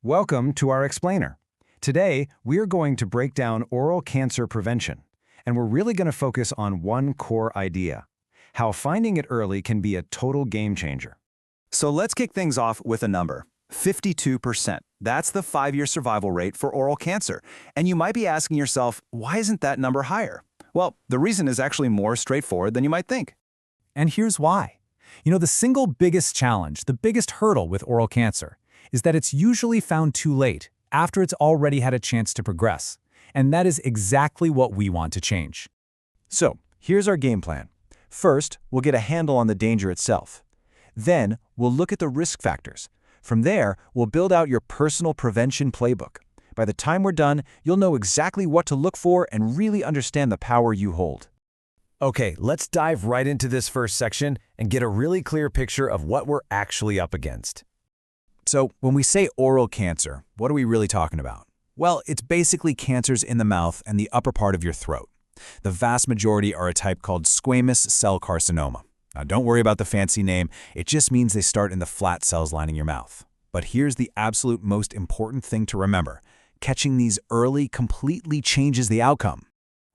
Welcome to our explainer. Today, we're going to break down oral cancer prevention, and we're really going to focus on one core idea: how finding it early can be a total game changer. So let's kick things off with a number. 52%. That's the 5-year survival rate for oral cancer. And you might be asking yourself, why isn't that number higher? Well, the reason is actually more straightforward than you might think. And here's why. The single biggest challenge, the biggest hurdle with oral cancer, is that it's usually found too late, after it's already had a chance to progress. And that is exactly what we want to change. So, here's our game plan. First, we'll get a handle on the danger itself. Then, we'll look at the risk factors. From there, we'll build out your personal prevention playbook. By the time we're done, you'll know exactly what to look for and really understand the power you hold. Okay, let's dive right into this first section and get a really clear picture of what we're actually up against. So, when we say oral cancer, what are we really talking about? Well, it's basically cancers in the mouth and the upper part of your throat. The vast majority are a type called squamous cell carcinoma. Now, don't worry about the fancy name, it just means they start in the flat cells lining your mouth. But here's the absolute most important thing to remember. Catching these early completely changes the outcome.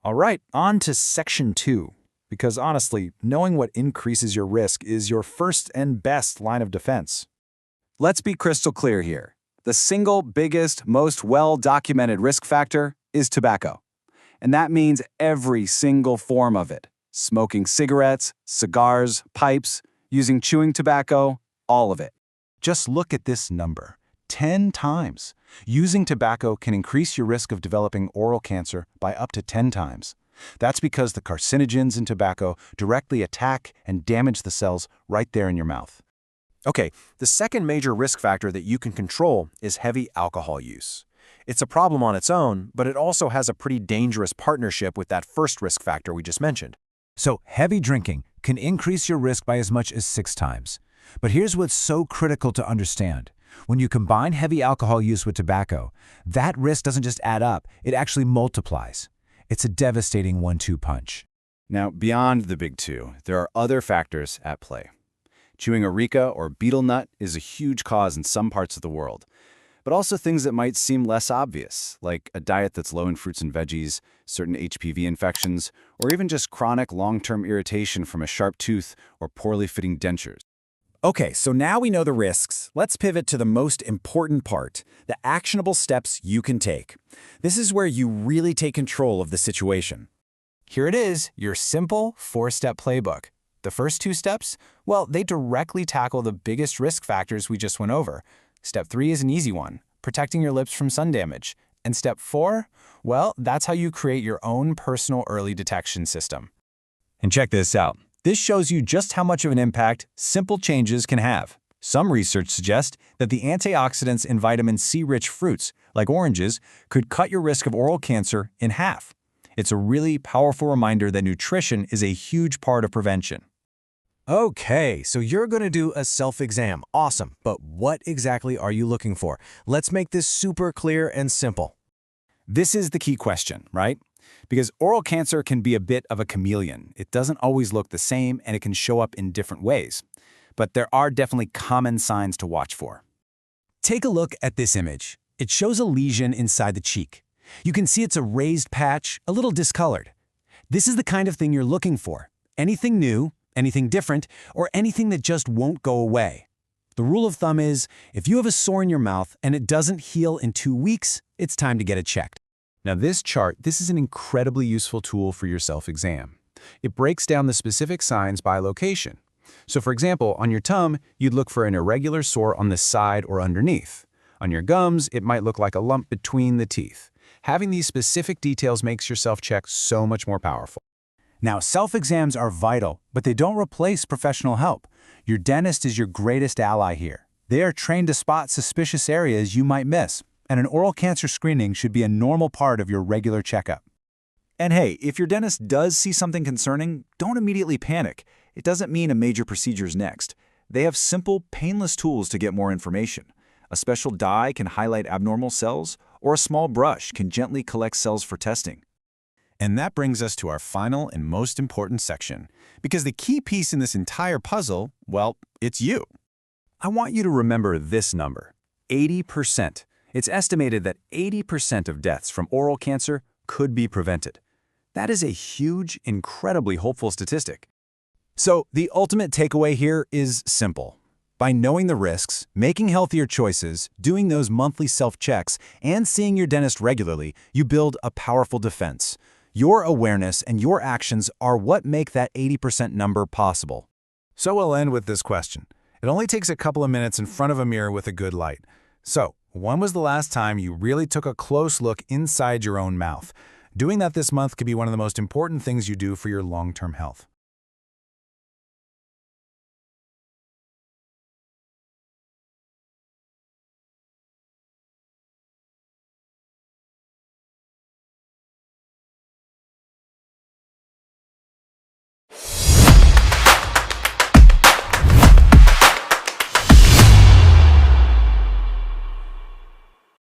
All right, on to Section 2. Because honestly, knowing what increases your risk is your first and best line of defense. Let's be crystal clear here. The single biggest, most well-documented risk factor is tobacco. And that means every single form of it. Smoking cigarettes, cigars, pipes, using chewing tobacco, all of it. Just look at this number. 10 times. Using tobacco can increase your risk of developing oral cancer by up to 10 times. That's because the carcinogens in tobacco directly attack and damage the cells right there in your mouth. Okay, the second major risk factor that you can control is heavy alcohol use. It's a problem on its own, but it also has a pretty dangerous partnership with that first risk factor we just mentioned. So, heavy drinking can increase your risk by as much as 6 times. But here's what's so critical to understand. When you combine heavy alcohol use with tobacco, that risk doesn't just add up, it actually multiplies. It's a devastating 1-2 punch. Now, beyond the big two, there are other factors at play. Chewing areca or betel nut is a huge cause in some parts of the world, but also things that might seem less obvious, like a diet that's low in fruits and veggies, certain HPV infections, or even just chronic long-term irritation from a sharp tooth or poorly fitting dentures. Okay, so now we know the risks. Let's pivot to the most important part, the actionable steps you can take. This is where you really take control of the situation. Here it is, your simple 4-step playbook. The first 2 steps? Well, they directly tackle the biggest risk factors we just went over. Step 3 is an easy one, protecting your lips from sun damage. And step 4? Well, that's how you create your own personal early detection system. And check this out. This shows you just how much of an impact simple changes can have. Some research suggests that the antioxidants in vitamin C-rich fruits, like oranges, could cut your risk of oral cancer in half. It's a really powerful reminder that nutrition is a huge part of prevention. Okay, so you're going to do a self-exam. Awesome, but what exactly are you looking for? Let's make this super clear and simple. This is the key question, right? Because oral cancer can be a bit of a chameleon. It doesn't always look the same, and it can show up in different ways. But there are definitely common signs to watch for. Take a look at this image. It shows a lesion inside the cheek. You can see it's a raised patch, a little discolored. This is the kind of thing you're looking for. Anything new, anything different, or anything that just won't go away. The rule of thumb is, if you have a sore in your mouth and it doesn't heal in 2 weeks, it's time to get it checked. Now this is an incredibly useful tool for your self-exam. It breaks down the specific signs by location. So for example, on your tongue, you'd look for an irregular sore on the side or underneath. On your gums, it might look like a lump between the teeth. Having these specific details makes your self-check so much more powerful. Now, self-exams are vital, but they don't replace professional help. Your dentist is your greatest ally here. They are trained to spot suspicious areas you might miss, and an oral cancer screening should be a normal part of your regular checkup. And hey, if your dentist does see something concerning, don't immediately panic. It doesn't mean a major procedure is next. They have simple, painless tools to get more information. A special dye can highlight abnormal cells, or a small brush can gently collect cells for testing. And that brings us to our final and most important section, because the key piece in this entire puzzle, well, it's you. I want you to remember this number, 80%. It's estimated that 80% of deaths from oral cancer could be prevented. That is a huge, incredibly hopeful statistic. So the ultimate takeaway here is simple. By knowing the risks, making healthier choices, doing those monthly self-checks, and seeing your dentist regularly, you build a powerful defense. Your awareness and your actions are what make that 80% number possible. So we'll end with this question. It only takes a couple of minutes in front of a mirror with a good light. So, when was the last time you really took a close look inside your own mouth? Doing that this month could be one of the most important things you do for your long-term health.